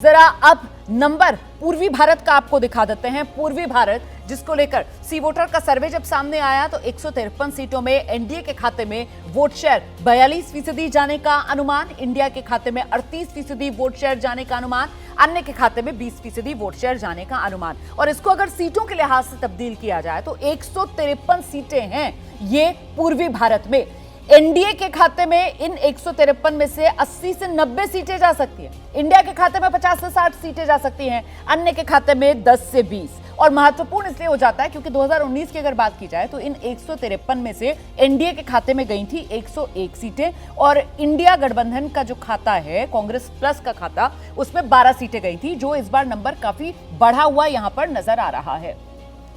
जरा अब नंबर पूर्वी भारत का आपको दिखा देते हैं। पूर्वी भारत जिसको लेकर सी वोटर का सर्वे जब सामने आया तो 153 सीटों में एनडीए के खाते में वोट शेयर 42% जाने का अनुमान, इंडिया के खाते में 38% वोट शेयर जाने का अनुमान, अन्य के खाते में 20% वोट शेयर जाने का अनुमान। और इसको अगर सीटों के लिहाज से तब्दील किया जाए तो 153 सीटें हैं ये पूर्वी भारत में। एनडीए के खाते में इन 153 में से 80 से 90 सीटें जा सकती हैं, इंडिया के खाते में 50 से 60 सीटें जा सकती हैं, अन्य के खाते में 10 से 20। और महत्वपूर्ण इसलिए हो जाता है क्योंकि 2019 की अगर बात की जाए तो इन 153 में से एनडीए के खाते में गई थी 101 सीटें और इंडिया गठबंधन का जो खाता है, कांग्रेस प्लस का खाता, उसमें 12 सीटें गई थी, जो इस बार नंबर काफी बढ़ा हुआ यहां पर नजर आ रहा है।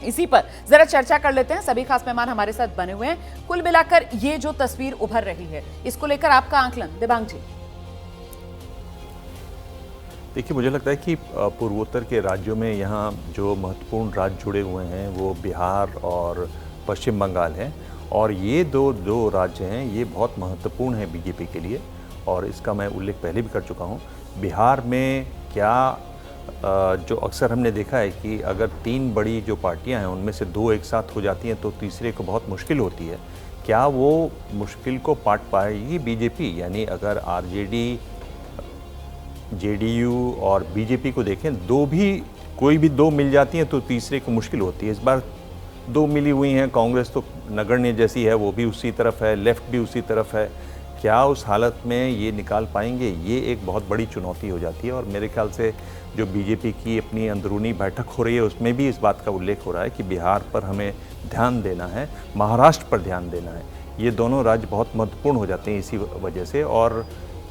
इसी पर जरा चर्चा कर लेते हैं। सभी खास मेहमान हमारे साथ बने हुए हैं। कुल मिलाकर ये जो तस्वीर उभर रही है, इसको लेकर आपका आकलन, दिबांग जी। देखिए, मुझे लगता है कि पूर्वोत्तर के राज्यों में यहाँ जो महत्वपूर्ण राज्य जुड़े हुए हैं वो बिहार और पश्चिम बंगाल हैं, और ये दो राज्य हैं, ये बहुत महत्वपूर्ण हैं बीजेपी के लिए, और इसका मैं उल्लेख पहले भी कर चुका हूँ। बिहार में क्या जो अक्सर हमने देखा है कि अगर तीन बड़ी जो पार्टियां हैं उनमें से दो एक साथ हो जाती हैं तो तीसरे को बहुत मुश्किल होती है। क्या वो मुश्किल को पाट पाएगी बीजेपी? यानी अगर आरजेडी, जेडीयू और बीजेपी को देखें, कोई भी दो मिल जाती हैं तो तीसरे को मुश्किल होती है। इस बार दो मिली हुई हैं, कांग्रेस तो नगण्य जैसी है, वो भी उसी तरफ है, लेफ्ट भी उसी तरफ है। क्या उस हालत में ये निकाल पाएंगे? ये एक बहुत बड़ी चुनौती हो जाती है। और मेरे ख्याल से जो बीजेपी की अपनी अंदरूनी बैठक हो रही है उसमें भी इस बात का उल्लेख हो रहा है कि बिहार पर हमें ध्यान देना है, महाराष्ट्र पर ध्यान देना है। ये दोनों राज्य बहुत महत्वपूर्ण हो जाते हैं इसी वजह से। और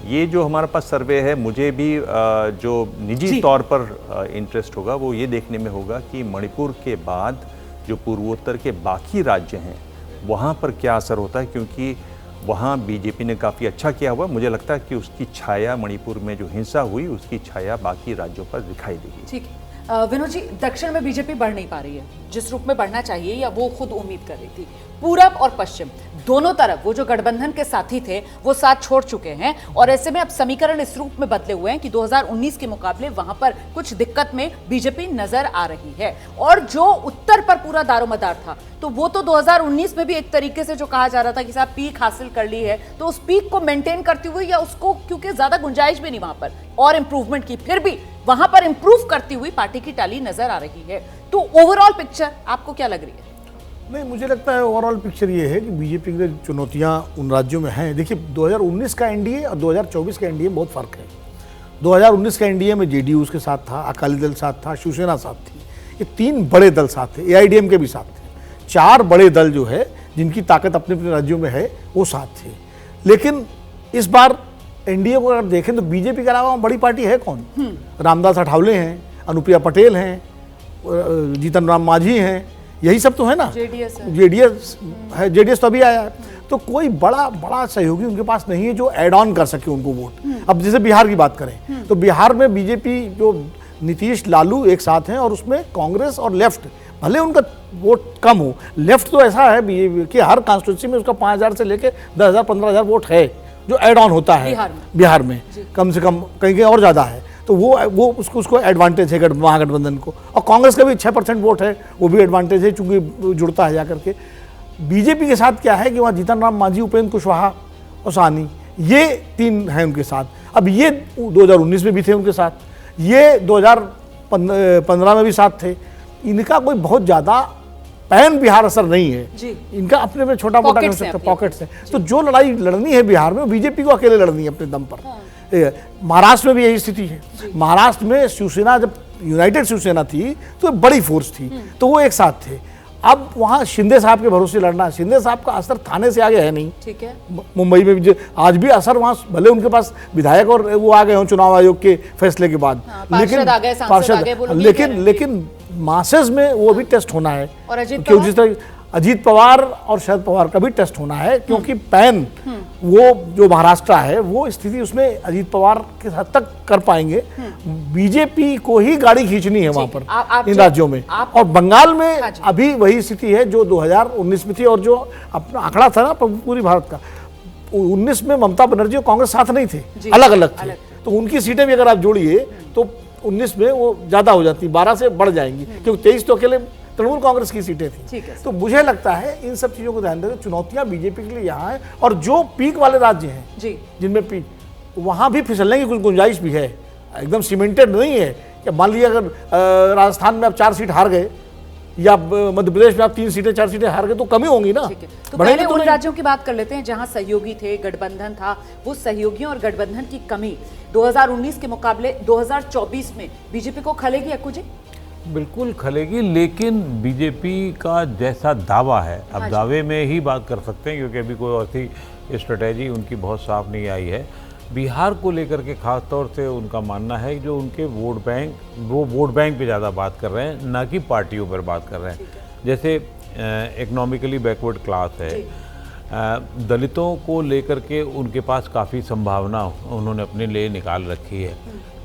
ये जो हमारे पास सर्वे है, मुझे भी जो निजी तौर पर इंटरेस्ट होगा वो ये देखने में होगा कि मणिपुर के बाद जो पूर्वोत्तर के बाकी राज्य हैं वहाँ पर क्या असर होता है, क्योंकि वहाँ बीजेपी ने काफ़ी अच्छा किया हुआ। मुझे लगता है कि उसकी छाया मणिपुर में जो हिंसा हुई उसकी छाया बाकी राज्यों पर दिखाई देगी। ठीक है विनोद जी, दक्षिण में बीजेपी बढ़ नहीं पा रही है जिस रूप में बढ़ना चाहिए या वो खुद उम्मीद कर रही थी। पूरब और पश्चिम दोनों तरफ वो जो गठबंधन के साथी थे वो साथ छोड़ चुके हैं, और ऐसे में अब समीकरण इस रूप में बदले हुए हैं कि 2019 के मुकाबले वहां पर कुछ दिक्कत में बीजेपी नजर आ रही है। और जो उत्तर पर पूरा दारोमदार था तो वो तो 2019 में भी एक तरीके से जो कहा जा रहा था कि साहब पीक हासिल कर ली है, तो उस पीक को मेंटेन करते हुए या उसको, क्योंकि ज्यादा गुंजाइश भी नहीं वहां पर और इंप्रूवमेंट की, फिर भी वहां पर इंप्रूव करती हुई पार्टी की टाली नजर आ रही है। तो ओवरऑल पिक्चर आपको क्या लग रही है? नहीं, मुझे लगता है ओवरऑल पिक्चर ये है कि बीजेपी की चुनौतियां उन राज्यों में हैं। देखिए, 2019 का एनडीए और 2024 का एनडीए में बहुत फर्क है। 2019 का एनडीए में जेडीयू उसके साथ था, अकाली दल साथ था, शिवसेना साथ थी, ये तीन बड़े दल साथ थे, एआईडीएमके भी साथ थे। चार बड़े दल जो है जिनकी ताकत अपने अपने राज्यों में है वो साथ थे। लेकिन इस बार एनडीए को अगर देखें तो बीजेपी के अलावा बड़ी पार्टी है कौन? रामदास अठावले हैं, अनुप्रिया पटेल हैं, जीतन राम मांझी हैं, यही सब तो है ना। जेडीएस है, जेडीएस तो अभी आया है। तो कोई बड़ा सहयोगी उनके पास नहीं है जो ऐड ऑन कर सके उनको वोट। अब जैसे बिहार की बात करें तो बिहार में बीजेपी जो नीतीश लालू एक साथ हैं, और उसमें कांग्रेस और लेफ्ट, भले उनका वोट कम हो, लेफ्ट तो ऐसा है कि हर कॉन्स्टिट्यूंसी में उसका 5000 से लेकर 10,000 15,000 वोट है जो ऐड ऑन होता है बिहार में कम से कम, कहीं और ज़्यादा है। तो वो उसको एडवांटेज है महागठबंधन को। और कांग्रेस का भी 6% वोट है, वो भी एडवांटेज है चूंकि जुड़ता है जाकर के। बीजेपी के साथ क्या है कि वहाँ जीतन राम मांझी, उपेंद्र कुशवाहा और साहनी, ये तीन हैं उनके साथ। अब ये 2019 में भी थे उनके साथ, ये 2015 में भी साथ थे। इनका कोई बहुत ज़्यादा पैन बिहार असर नहीं है जी। इनका अपने में छोटा मोटा कर सकते पॉकेट्स है। तो जो लड़ाई लड़नी है बिहार में, बीजेपी को अकेले लड़नी है अपने दम पर। महाराष्ट्र में भी यही स्थिति है। महाराष्ट्र में शिवसेना, जब यूनाइटेड शिवसेना थी तो बड़ी फोर्स थी, तो वो एक साथ थे। अब वहाँ शिंदे साहब के भरोसे लड़ना, शिंदे साहब का असर थाने से आगे है नहीं। ठीक है, मुंबई में भी आज भी असर वहाँ, भले उनके पास विधायक और वो आ गए हों चुनाव आयोग के फैसले के बाद, लेकिन मासेस में वो भी टेस्ट होना है। क्योंकि जिस तरह अजीत पवार और शरद पवार का भी टेस्ट होना है, क्योंकि पैन वो जो महाराष्ट्र है वो स्थिति उसमें अजीत पवार के हद तक कर पाएंगे। बीजेपी को ही गाड़ी खींचनी है वहां पर इन राज्यों में। और बंगाल में अभी वही स्थिति है जो 2019 में थी, और जो अपना आंकड़ा था ना पूरी भारत का, 19 में ममता बनर्जी और कांग्रेस साथ नहीं थे, अलग अलग थे। तो उनकी सीटें भी अगर आप जोड़िए तो 19 में वो ज़्यादा हो जाती, 12 से बढ़ जाएंगी, क्योंकि 23 तो अकेले तृणमूल कांग्रेस की सीटें थी। ठीक है। तो मुझे लगता है इन सब चीज़ों को ध्यान देकर चुनौतियाँ बीजेपी के लिए यहाँ है, और जो पीक वाले राज्य हैं जी, जिनमें पीक, वहाँ भी फिसलने की कुछ गुंजाइश भी है, एकदम सीमेंटेड नहीं है कि मान लीजिए अगर राजस्थान में आप 4 सीट हार गए या मध्य प्रदेश में आप 3 सीटें 4 सीटें हार गए तो कमी होंगी ना। ठीक है। तो बढ़ेंगे पहले तो उन नहीं। राज्यों की बात कर लेते हैं जहां सहयोगी थे, गठबंधन था। वो सहयोगियों और गठबंधन की कमी 2019 के मुकाबले 2024 में बीजेपी को खलेगी अक्कू जी? बिल्कुल खलेगी, लेकिन बीजेपी का जैसा दावा है, अब दावे में ही बात कर सकते हैं क्योंकि अभी कोई ऐसी स्ट्रेटेजी उनकी बहुत साफ नहीं आई है। बिहार को लेकर के खास तौर से उनका मानना है कि जो उनके वोट बैंक, वो वोट बैंक पे ज़्यादा बात कर रहे हैं, ना कि पार्टियों पर बात कर रहे हैं। जैसे इकोनॉमिकली बैकवर्ड क्लास है, दलितों को लेकर के उनके पास काफ़ी संभावना उन्होंने अपने लिए निकाल रखी है।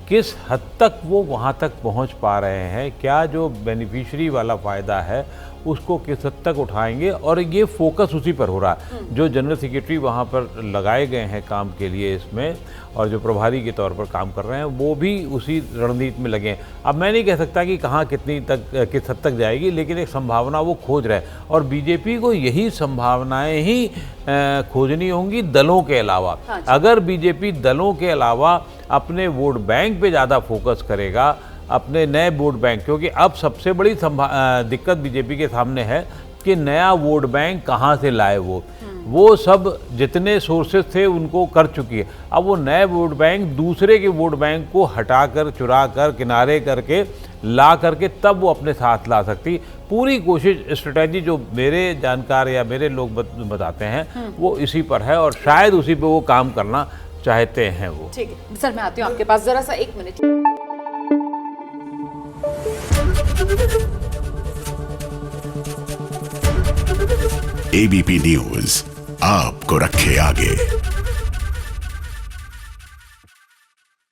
किस हद तक वो वहाँ तक पहुँच पा रहे हैं, क्या जो बेनिफिशियरी वाला फ़ायदा है उसको किस हद तक उठाएंगे, और ये फोकस उसी पर हो रहा है। जो जनरल सेक्रेटरी वहाँ पर लगाए गए हैं काम के लिए इसमें, और जो प्रभारी के तौर पर काम कर रहे हैं, वो भी उसी रणनीति में लगे हैं। अब मैं नहीं कह सकता कि कहाँ कितनी तक किस हद तक जाएगी, लेकिन एक संभावना वो खोज रहे हैं, और बीजेपी को यही संभावनाएं ही खोजनी होंगी दलों के अलावा। अगर बीजेपी दलों के अलावा अपने वोट बैंक पे ज़्यादा फोकस करेगा, अपने नए वोट बैंक, क्योंकि अब सबसे बड़ी दिक्कत बीजेपी के सामने है कि नया वोट बैंक कहाँ से लाए वो सब जितने सोर्सेज थे उनको कर चुकी है। अब वो नए वोट बैंक दूसरे के वोट बैंक को हटाकर, चुरा कर, किनारे करके ला करके तब वो अपने साथ ला सकती। पूरी कोशिश, स्ट्रेटजी जो मेरे जानकार या मेरे लोग बताते हैं वो इसी पर है, और शायद उसी पे वो काम करना चाहते हैं वो। ठीक है सर, मैं आती हूँ आपके पास, जरा सा 1 मिनट। एबीपी न्यूज आपको रखे आगे।